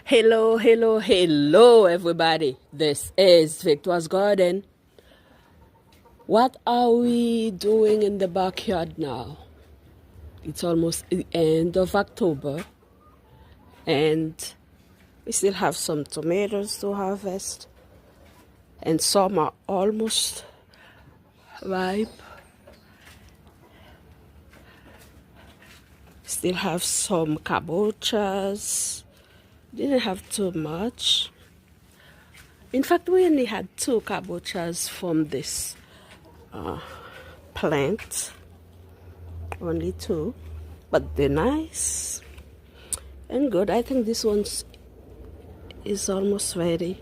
Hello, everybody. This is Victor's Garden. What are we doing in the backyard now? It's almost the end of October, and we still have some tomatoes to harvest, and some are almost ripe. Still have some kabachas. Didn't have too much. In fact, we only had 2 kabachas from this plant. Only 2, but they're nice and good. I think this one is almost ready,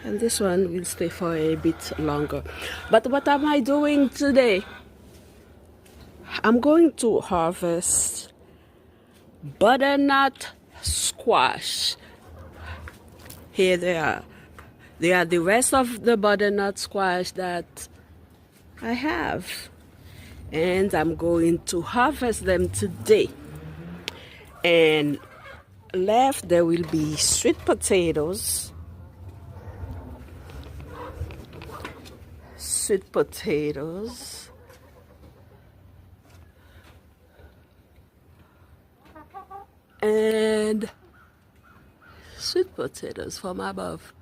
and this one will stay for a bit longer. But what am I doing today? I'm going to harvest butternut squash. Here they are. They are the rest of the butternut squash that I have, and I'm going to harvest them today. And left there will be sweet potatoes, and sweet potatoes from above.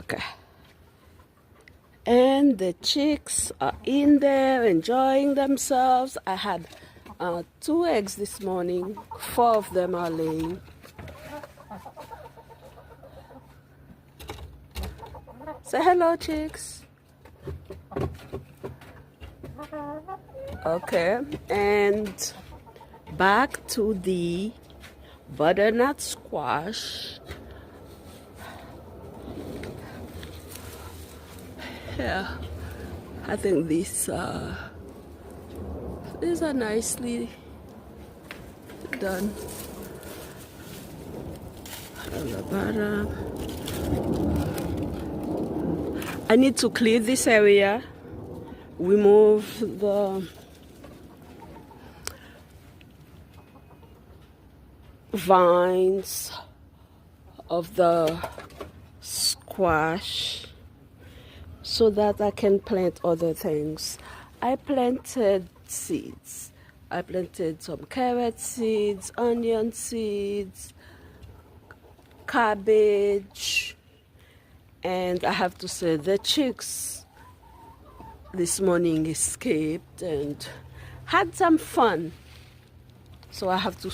Okay. And the chicks are in there enjoying themselves. I had 2 eggs this morning. 4 of them are laying. Say hello, chicks. Okay, and back to the butternut squash. Yeah, I think these are nicely done. On the bottom, I need to clear this area, remove the vines of the squash, so that I can plant other things. I planted seeds. I planted some carrot seeds, onion seeds, cabbage, and I have to say the chicks this morning escaped and had some fun. So I have to